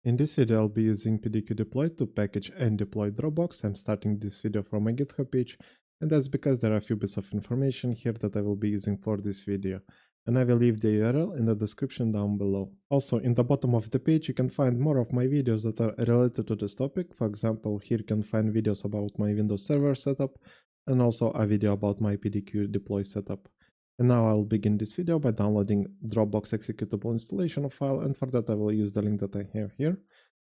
In this video, I'll be using PDQ Deploy to package and deploy Dropbox. I'm starting this video from my GitHub page, and that's because there are a few bits of information here that I will be using for this video. And I will leave the URL in the description down below. Also, in the bottom of the page, you can find more of my videos that are related to this topic. For example, here you can find videos about my Windows Server setup, and also a video about my PDQ Deploy setup. And now I'll begin this video by downloading Dropbox executable installation file, and for that I will use the link that I have here.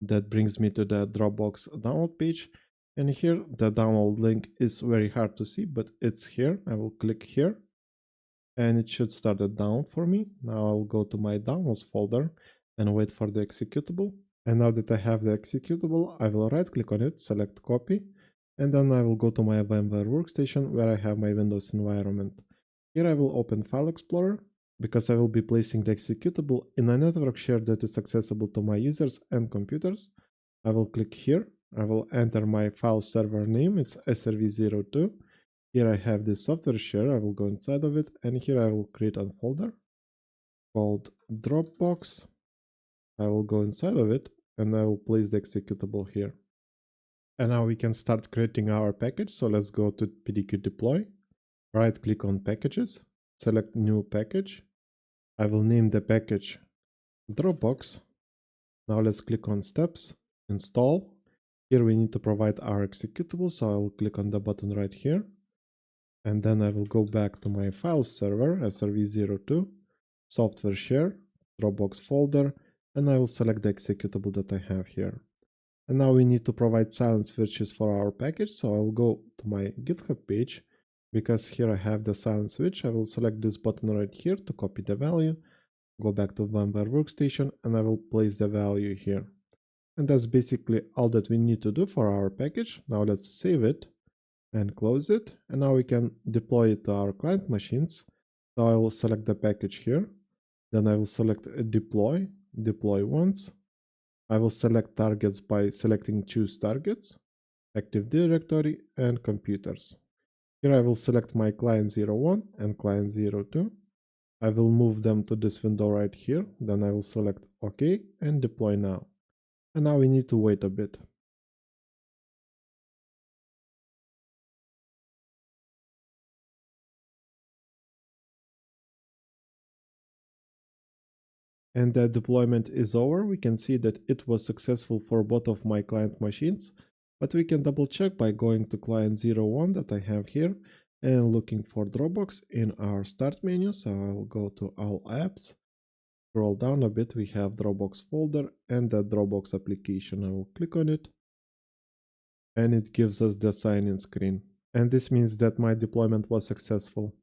That brings me to the Dropbox download page, and here the download link is very hard to see, but it's here. I will click here and it should start the download for me. Now I'll go to my downloads folder and wait for the executable. And now that I have the executable, I will right click on it, select copy, and then I will go to my VMware workstation where I have my Windows environment. Here I will open File Explorer, because I will be placing the executable in a network share that is accessible to my users and computers. I will click here. I will enter my file server name, it's srv02. Here I have this software share, I will go inside of it, and here I will create a folder called Dropbox. I will go inside of it, and I will place the executable here. And now we can start creating our package, so let's go to PDQ Deploy. Right click on Packages, select New Package. I will name the package Dropbox. Now let's click on Steps, Install. Here we need to provide our executable, so I will click on the button right here. And then I will go back to my file server, srv02, software share, Dropbox folder, and I will select the executable that I have here. And now we need to provide silent switches for our package, so I will go to my GitHub page. Because here I have the silent switch, I will select this button right here to copy the value, go back to VMware workstation, and I will place the value here. And that's basically all that we need to do for our package. Now let's save it and close it. And now we can deploy it to our client machines. So I will select the package here. Then I will select deploy once. I will select targets by selecting choose targets, Active Directory, and computers. Here I will select my client 01 and client 02. I will move them to this window right here. Then I will select OK and deploy now. And now we need to wait a bit. And the deployment is over. We can see that it was successful for both of my client machines, but we can double check by going to client 01 that I have here and looking for Dropbox in our start menu. So I'll go to all apps, scroll down a bit, we have Dropbox folder and the Dropbox application. I will click on it and it gives us the sign-in screen. And this means that my deployment was successful.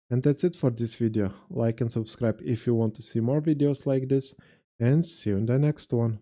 And that's it for this video. Like and subscribe if you want to see more videos like this, and see you in the next one.